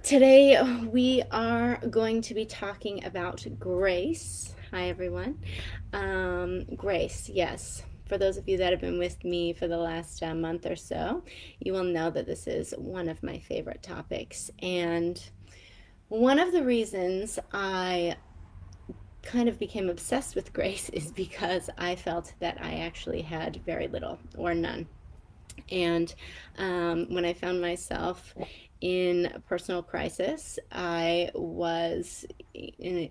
Today we are going to be talking about grace. Hi, everyone. Grace, yes. For those of you that have been with me for the last month or so, you will know that this is one of my favorite topics. And one of the reasons I kind of became obsessed with grace is because I felt that I actually had very little or none. And when I found myself in a personal crisis, I was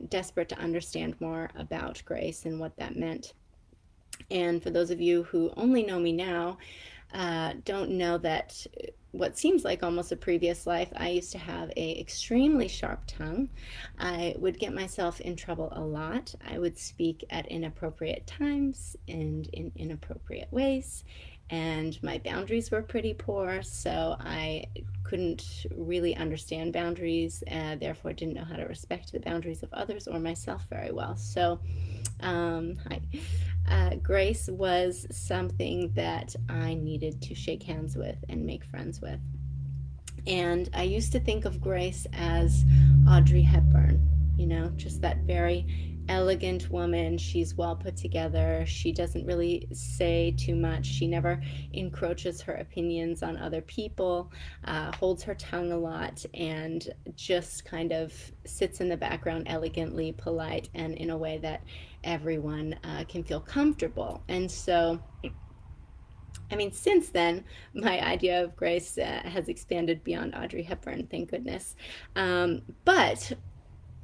desperate to understand more about grace and what that meant. And for those of you who only know me now, don't know that what seems like almost a previous life, I used to have a extremely sharp tongue. I would get myself in trouble a lot. I would speak at inappropriate times and in inappropriate ways. And my boundaries were pretty poor, so I couldn't really understand boundaries, therefore didn't know how to respect the boundaries of others or myself very well. So hi. Grace was something that I needed to shake hands with and make friends with. And I used to think of Grace as Audrey Hepburn, just that very elegant woman. She's well put together. She doesn't really say too much. She never encroaches her opinions on other people, holds her tongue a lot, and just kind of sits in the background elegantly, polite, and in a way that everyone can feel comfortable. And so since then, my idea of grace has expanded beyond Audrey Hepburn, thank goodness. But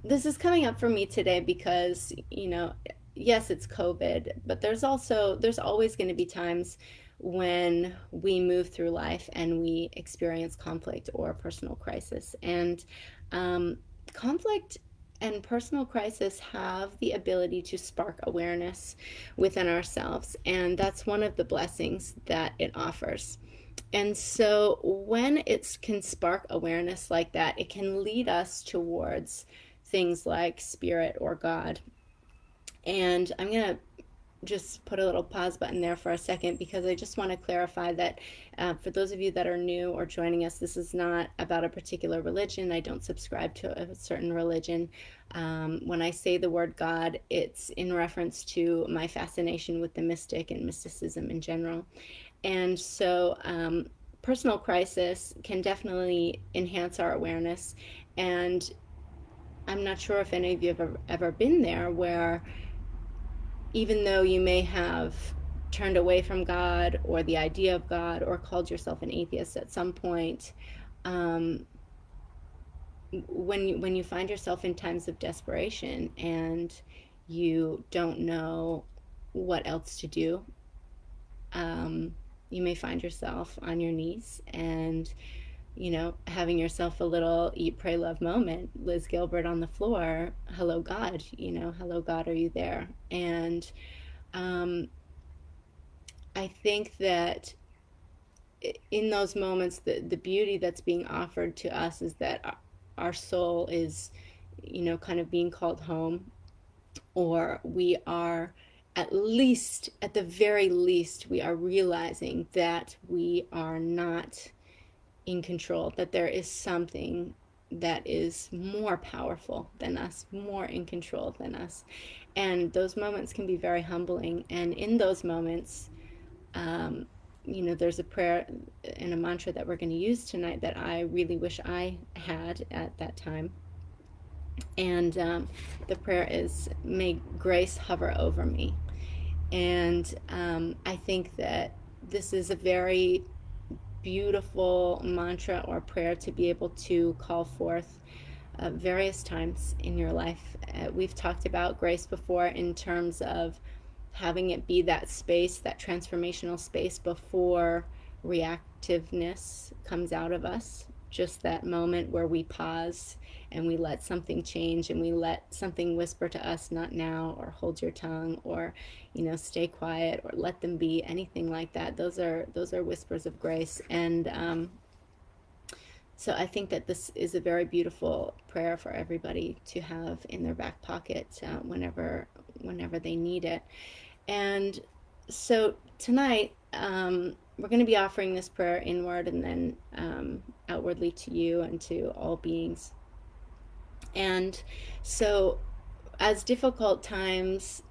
this is coming up for me today because, yes, it's COVID, but there's always going to be times when we move through life and we experience conflict or personal crisis. And conflict and personal crisis have the ability to spark awareness within ourselves, and that's one of the blessings that it offers. And so when it can spark awareness like that, it can lead us towards things like spirit or God. And I'm going to just put a little pause button there for a second because I just want to clarify that for those of you that are new or joining us, this is not about a particular religion. I don't subscribe to a certain religion. When I say the word God, it's in reference to my fascination with the mystic and mysticism in general. And so personal crisis can definitely enhance our awareness. And I'm not sure if any of you have ever been there where even though you may have turned away from God or the idea of God or called yourself an atheist at some point, when you find yourself in times of desperation and you don't know what else to do, you may find yourself on your knees and having yourself a little eat, pray, love moment. Liz Gilbert on the floor. Hello, God. Hello, God, are you there? And I think that in those moments, the beauty that's being offered to us is that our soul is, kind of being called home, or we are at the very least, we are realizing that we are not in control, that there is something that is more powerful than us, more in control than us. And those moments can be very humbling. And in those moments, there's a prayer and a mantra that we're going to use tonight that I really wish I had at that time. And the prayer is, may grace hover over me. And I think that this is a very beautiful mantra or prayer to be able to call forth various times in your life. We've talked about grace before in terms of having it be that space, that transformational space before reactiveness comes out of us. Just that moment where we pause and we let something change and we let something whisper to us, not now, or hold your tongue, or stay quiet, or let them be, anything like that. Those are whispers of grace. And so I think that this is a very beautiful prayer for everybody to have in their back pocket whenever they need it. And so tonight, we're going to be offering this prayer inward and then outwardly to you and to all beings. And so, as difficult times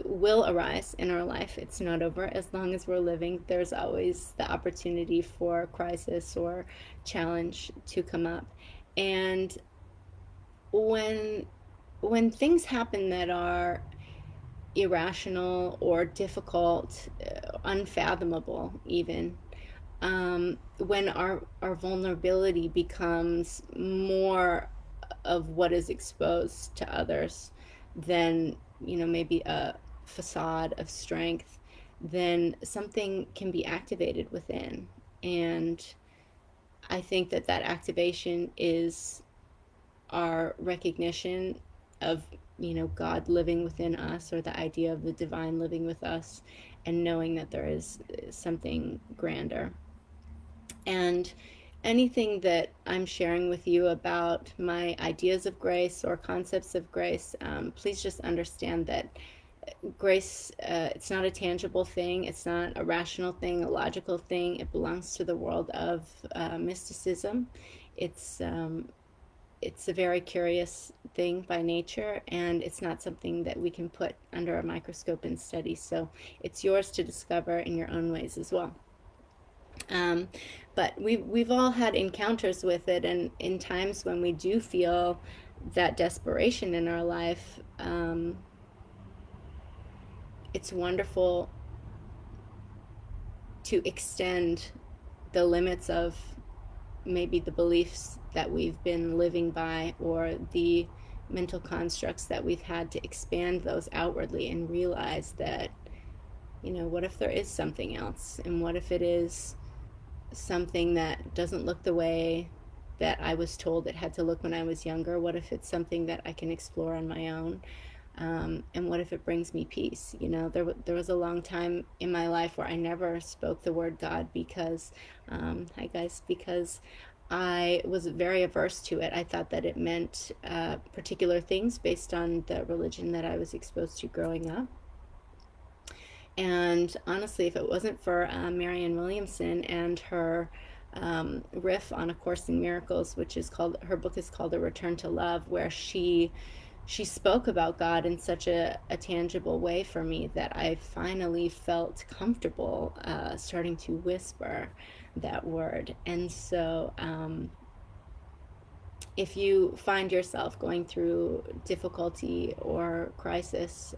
will arise in our life, it's not over. As long as we're living, there's always the opportunity for crisis or challenge to come up. And when things happen that are irrational or difficult, unfathomable even, when our vulnerability becomes more of what is exposed to others than, maybe a facade of strength, then something can be activated within. And I think that activation is our recognition of, God living within us, or the idea of the divine living with us, and knowing that there is something grander. And anything that I'm sharing with you about my ideas of grace or concepts of grace, please just understand that grace, it's not a tangible thing, it's not a rational thing, a logical thing. It belongs to the world of mysticism. It's it's a very curious thing by nature, and it's not something that we can put under a microscope and study. So it's yours to discover in your own ways as well. Um, but we've all had encounters with it, and in times when we do feel that desperation in our life, it's wonderful to extend the limits of maybe the beliefs that we've been living by, or the mental constructs that we've had, to expand those outwardly and realize that, what if there is something else? And what if it is something that doesn't look the way that I was told it had to look when I was younger? What if it's something that I can explore on my own? And what if it brings me peace? There was a long time in my life where I never spoke the word God because, hi guys, because I was very averse to it. I thought that it meant particular things based on the religion that I was exposed to growing up. And honestly, if it wasn't for Marianne Williamson and her riff on A Course in Miracles, which is called, her book is called A Return to Love, where she spoke about God in such a tangible way for me, that I finally felt comfortable starting to whisper that word. And so, if you find yourself going through difficulty or crisis,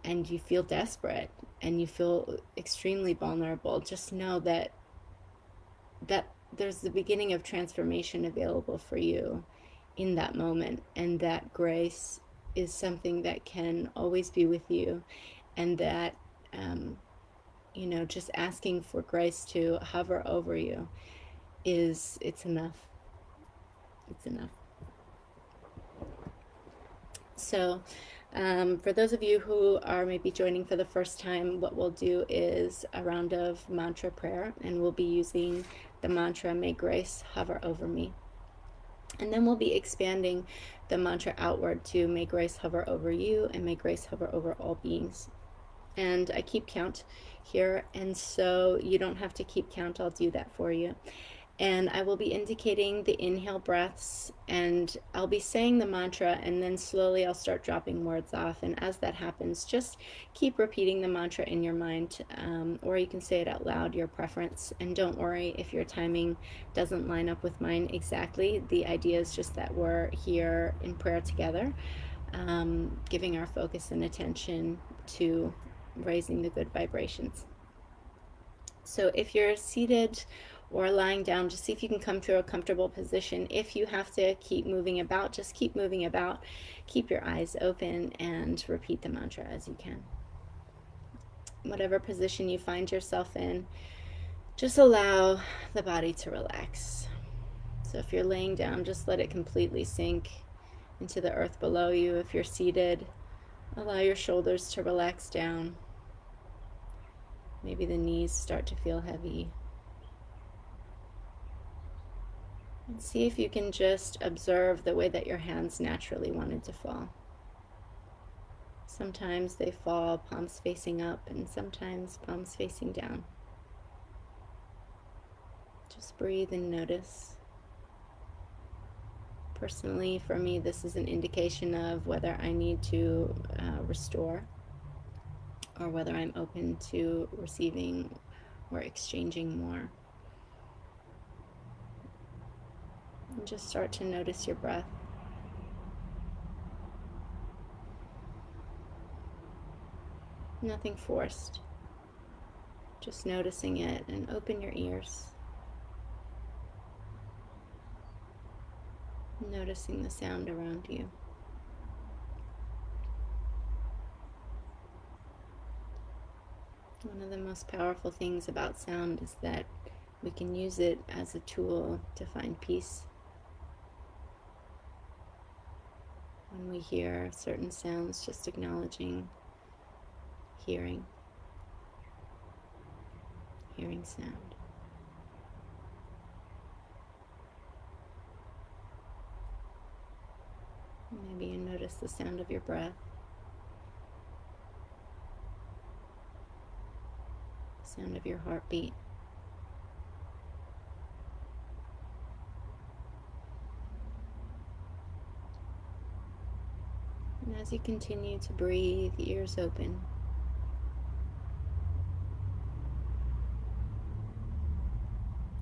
and you feel desperate and you feel extremely vulnerable, just know that there's the beginning of transformation available for you in that moment, and that grace is something that can always be with you, and that just asking for grace to hover over you it's enough. It's enough. So, for those of you who are maybe joining for the first time, what we'll do is a round of mantra prayer, and we'll be using the mantra, "May grace hover over me." And then we'll be expanding the mantra outward to, "May grace hover over you, and may grace hover over all beings." And I keep count here, and so you don't have to keep count. I'll do that for you. And I will be indicating the inhale breaths, and I'll be saying the mantra, and then slowly I'll start dropping words off. And as that happens, just keep repeating the mantra in your mind, or you can say it out loud, your preference. And don't worry if your timing doesn't line up with mine exactly. The idea is just that we're here in prayer together, giving our focus and attention to raising the good vibrations. So if you're seated or lying down, just see if you can come to a comfortable position. If you have to keep moving about, just keep moving about. Keep your eyes open and repeat the mantra as you can. Whatever position you find yourself in, just allow the body to relax. So if you're laying down, just let it completely sink into the earth below you. If you're seated, allow your shoulders to relax down. Maybe the knees start to feel heavy. And see if you can just observe the way that your hands naturally wanted to fall. Sometimes they fall palms facing up and sometimes palms facing down. Just breathe and notice. Personally, for me, this is an indication of whether I need to restore or whether I'm open to receiving or exchanging more. And just start to notice your breath. Nothing forced. Just noticing it, and open your ears. Noticing the sound around you. One of the most powerful things about sound is that we can use it as a tool to find peace. When we hear certain sounds, just acknowledging hearing sound. Maybe you notice the sound of your breath, the sound of your heartbeat. And as you continue to breathe, ears open,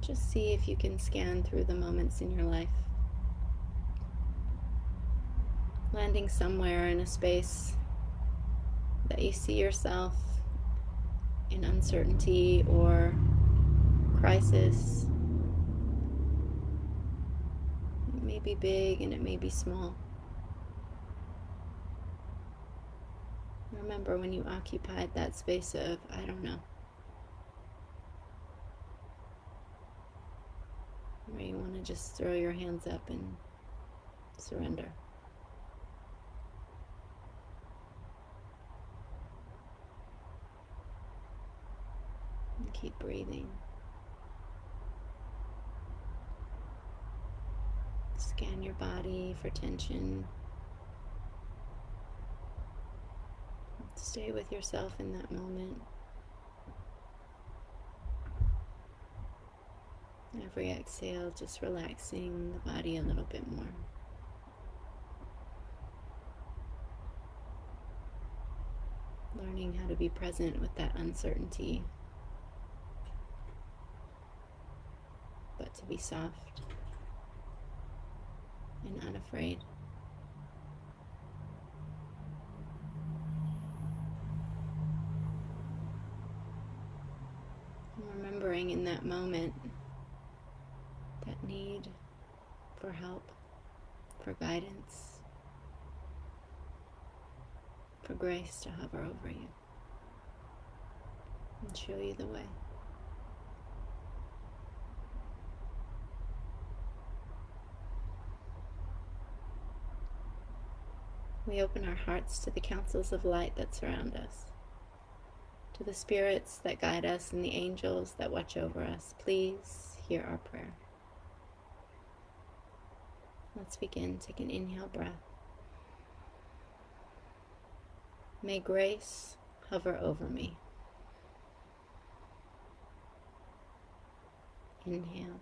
just see if you can scan through the moments in your life, landing somewhere in a space that you see yourself in uncertainty or crisis. It may be big and it may be small. Remember when you occupied that space of, I don't know, where you want to just throw your hands up and surrender. And keep breathing. Scan your body for tension. Stay with yourself in that moment. Every exhale, just relaxing the body a little bit more. Learning how to be present with that uncertainty, but to be soft and unafraid. And remembering in that moment that need for help, for guidance, for grace to hover over you and show you the way. We open our hearts to the counsels of light that surround us, to the spirits that guide us and the angels that watch over us. Please hear our prayer. Let's begin. Take an inhale breath. May grace hover over me. Inhale.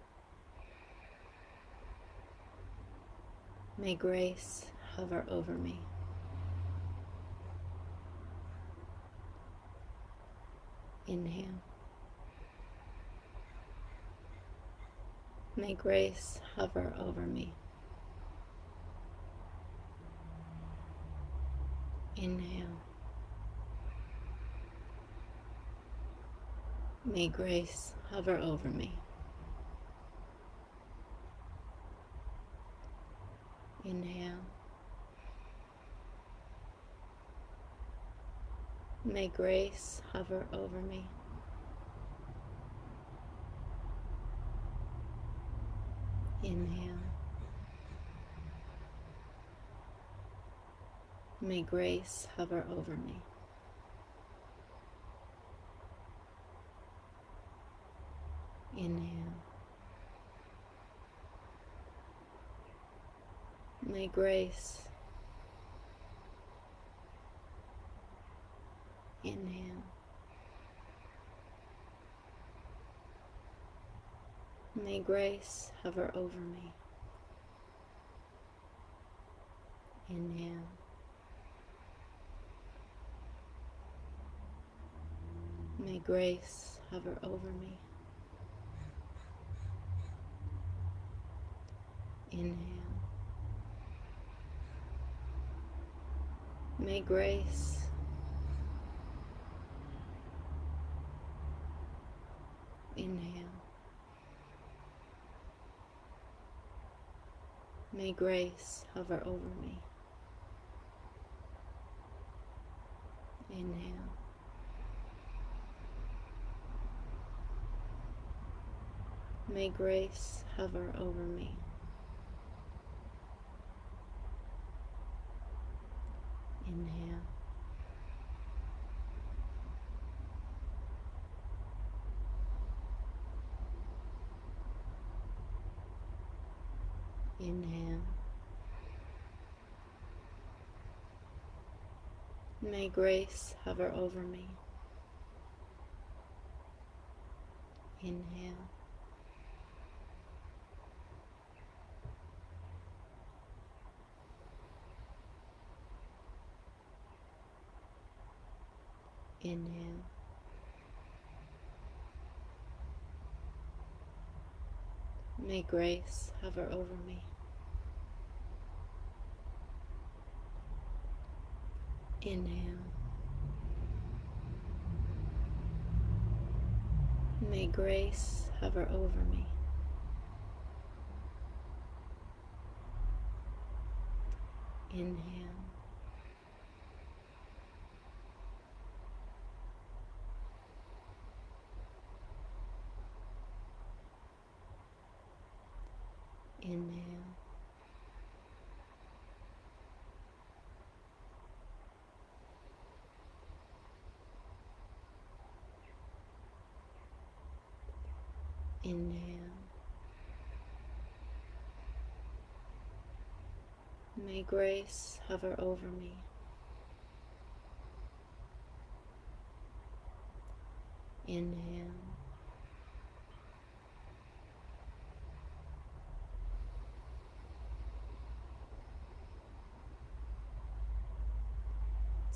May grace hover over me. Inhale. May grace hover over me. Inhale. May grace hover over me. Inhale. May grace hover over me. Inhale. May grace hover over me. Inhale. May grace Inhale. May grace hover over me. Inhale. May grace hover over me. Inhale. May grace inhale. May grace hover over me. Inhale. May grace hover over me. Inhale. Inhale. May grace hover over me. Inhale. Inhale. May grace hover over me. Inhale. May grace hover over me. Inhale. Inhale. Inhale. May grace hover over me. Inhale.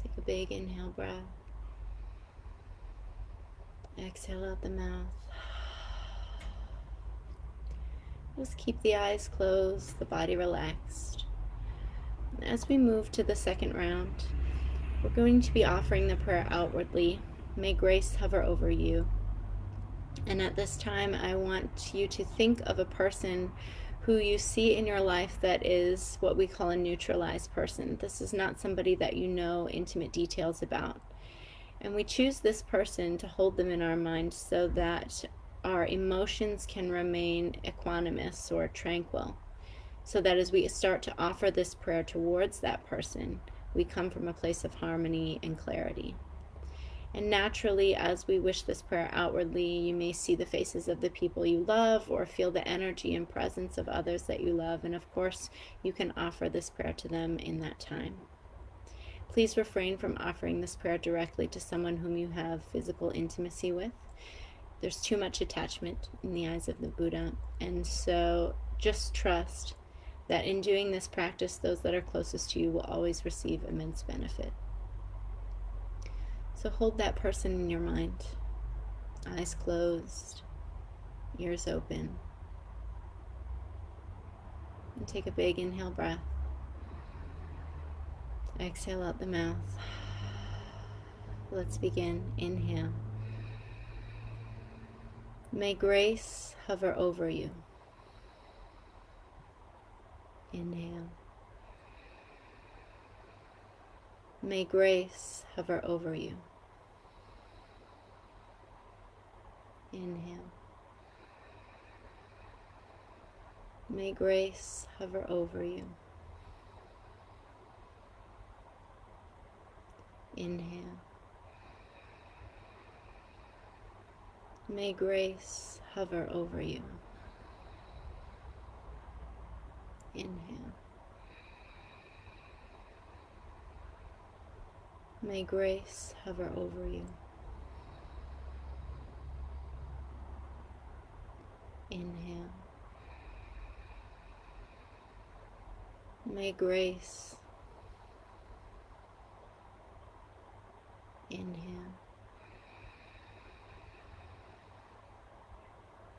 Take a big inhale breath. Exhale out the mouth. Just keep the eyes closed, the body relaxed. As we move to the second round, we're going to be offering the prayer outwardly. May grace hover over you. And at this time, I want you to think of a person who you see in your life that is what we call a neutralized person. This is not somebody that you know intimate details about. And we choose this person to hold them in our mind so that our emotions can remain equanimous or tranquil. So that as we start to offer this prayer towards that person, we come from a place of harmony and clarity. And naturally, as we wish this prayer outwardly, you may see the faces of the people you love or feel the energy and presence of others that you love. And of course, you can offer this prayer to them in that time. Please refrain from offering this prayer directly to someone whom you have physical intimacy with. There's too much attachment in the eyes of the Buddha. And so just trust that in doing this practice, those that are closest to you will always receive immense benefit. So hold that person in your mind, eyes closed, ears open. And take a big inhale breath. Exhale out the mouth. Let's begin. Inhale. May grace hover over you. Inhale. May grace hover over you. Inhale. May grace hover over you. Inhale. May grace hover over you. Inhale. May grace hover over you. Inhale. May grace. Inhale.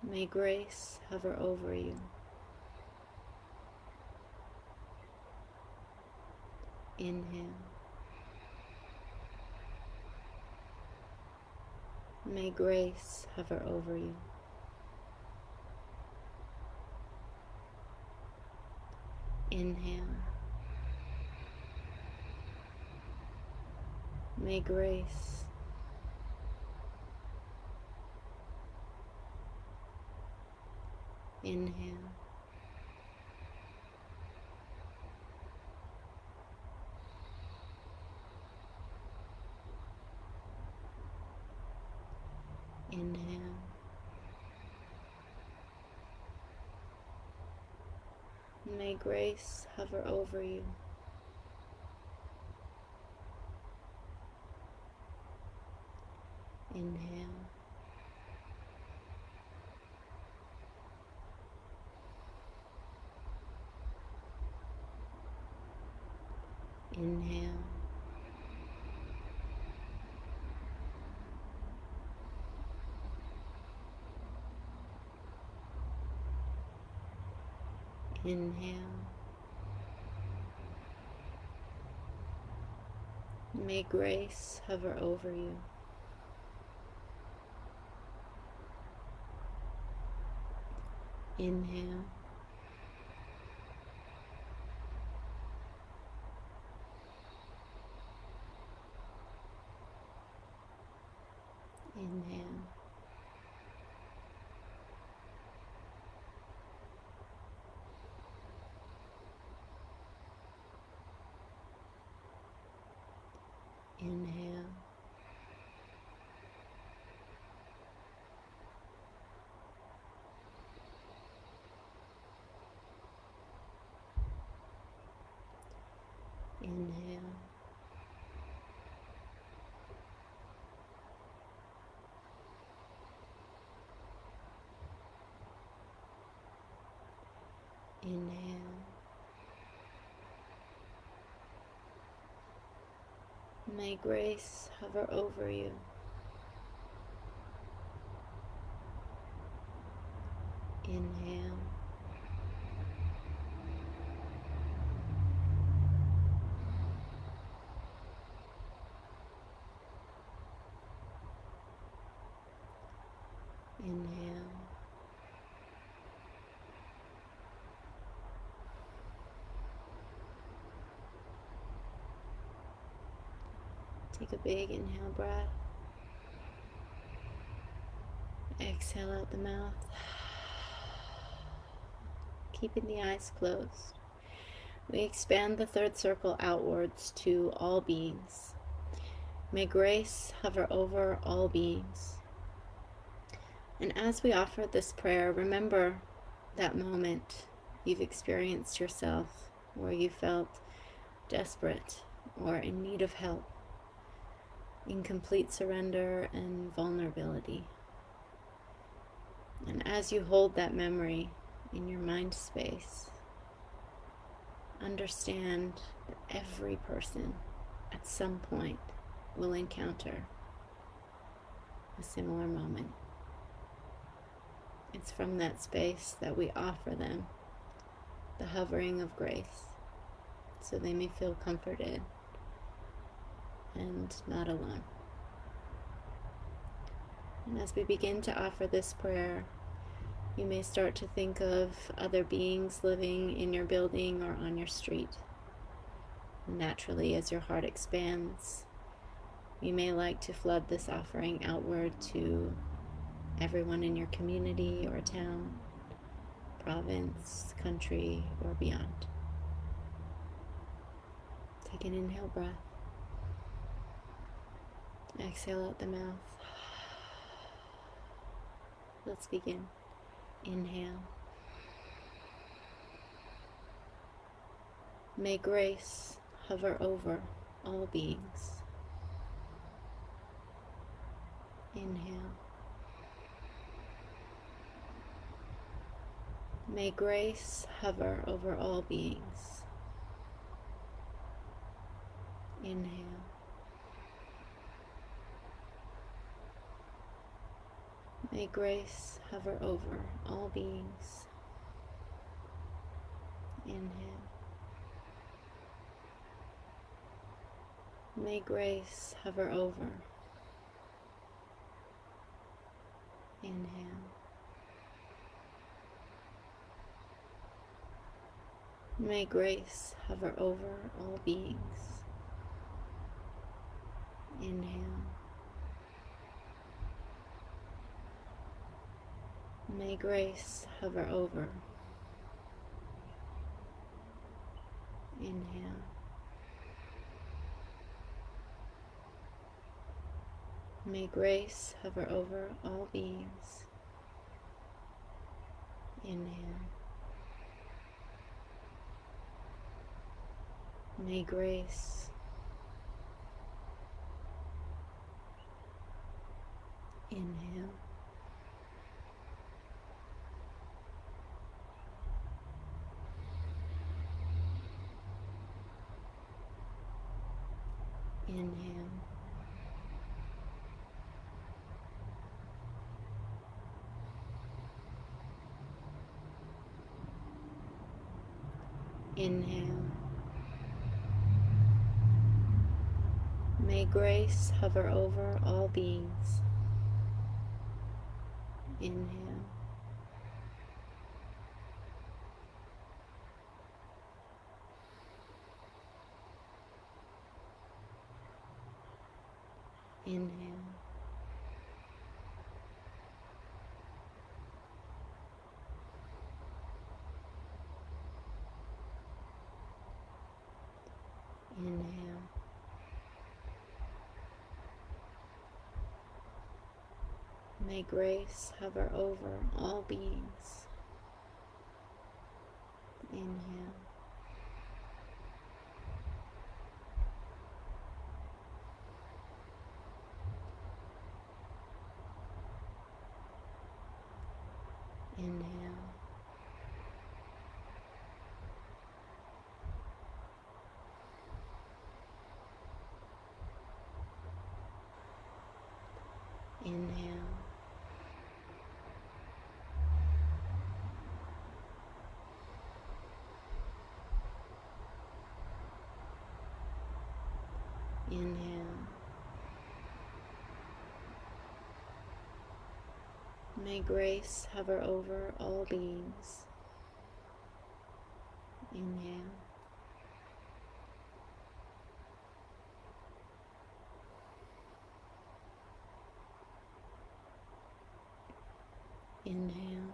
May grace hover over you. Inhale. May grace hover over you. Inhale. May grace. Inhale. Inhale. May grace hover over you. Inhale. Inhale. Inhale. May grace hover over you. Inhale. Inhale. Inhale. Inhale. Inhale. May grace hover over you. Inhale. Inhale. Take a big inhale breath. Exhale out the mouth. Keeping the eyes closed. We expand the third circle outwards to all beings. May grace hover over all beings. And as we offer this prayer, remember that moment you've experienced yourself where you felt desperate or in need of help, in complete surrender and vulnerability. And as you hold that memory in your mind space, understand that every person at some point will encounter a similar moment. It's from that space that we offer them the hovering of grace, so they may feel comforted and not alone. And as we begin to offer this prayer, you may start to think of other beings living in your building or on your street. Naturally, as your heart expands, you may like to flood this offering outward to everyone in your community or town, province, country, or beyond. Take an inhale breath. Exhale out the mouth. Let's begin. Inhale. May grace hover over all beings. Inhale. May grace hover over all beings. Inhale. May grace hover over all beings. Inhale. May grace hover over. Inhale. May grace hover over all beings. Inhale. May grace hover over. Inhale. May grace hover over all beings. Inhale. May grace. Inhale. Inhale. Inhale. May grace hover over all beings. Inhale. Inhale. Inhale. May grace hover over all beings. Inhale. Inhale. Inhale. Inhale. May grace hover over all beings. Inhale. Inhale.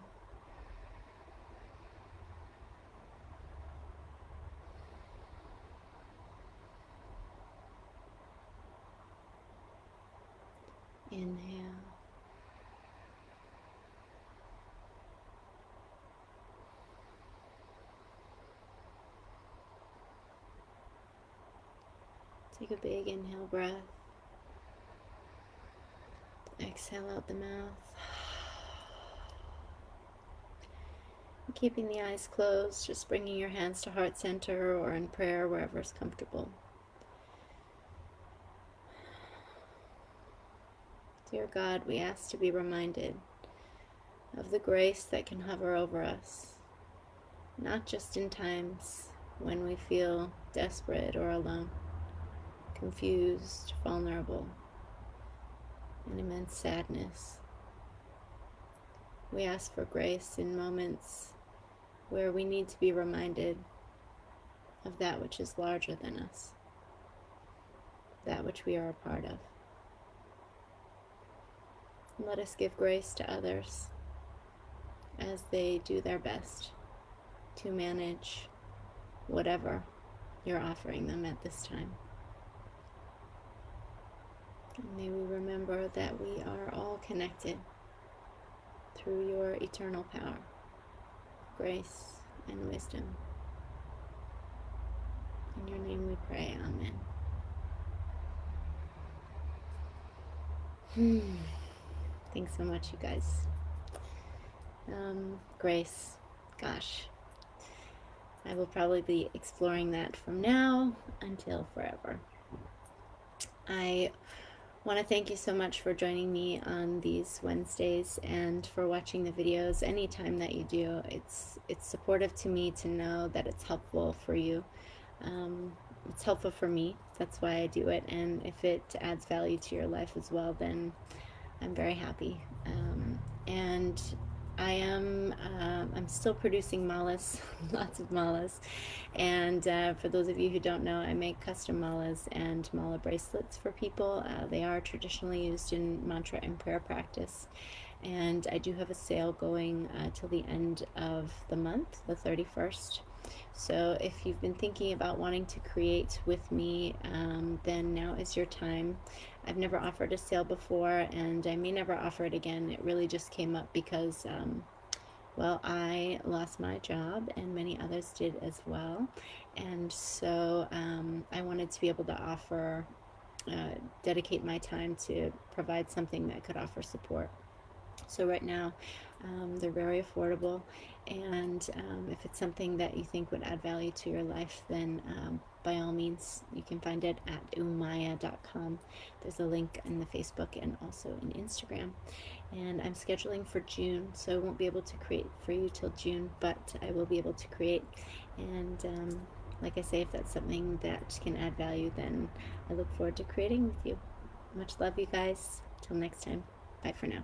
Inhale. Take a big inhale breath. Exhale out the mouth. Keeping the eyes closed, just bringing your hands to heart center or in prayer, wherever is comfortable. Dear God, we ask to be reminded of the grace that can hover over us, not just in times when we feel desperate or alone, confused, vulnerable, in immense sadness. We ask for grace in moments where we need to be reminded of that which is larger than us, that which we are a part of. Let us give grace to others as they do their best to manage whatever you're offering them at this time. And may we remember that we are all connected through your eternal power, grace, and wisdom. In your name we pray, Amen. Thanks so much, you guys. Grace. Gosh, I will probably be exploring that from now until forever. I want to thank you so much for joining me on these Wednesdays and for watching the videos anytime that you do. It's supportive to me to know that it's helpful for you. It's helpful for me. That's why I do it. And if it adds value to your life as well, then I'm very happy. And I'm still producing malas, lots of malas. And for those of you who don't know, I make custom malas and mala bracelets for people. They are traditionally used in mantra and prayer practice. And I do have a sale going till the end of the month, the 31st. So if you've been thinking about wanting to create with me, then now is your time. I've never offered a sale before, and I may never offer it again. It really just came up because, well, I lost my job, and many others did as well. And so I wanted to be able to offer, dedicate my time to provide something that could offer support. So right now, they're very affordable, and if it's something that you think would add value to your life, then by all means, you can find it at oomaiya.com. There's a link in the Facebook and also in Instagram. And I'm scheduling for June, so I won't be able to create for you till June, but I will be able to create. And like I say, if that's something that can add value, then I look forward to creating with you. Much love, you guys. Till next time. Bye for now.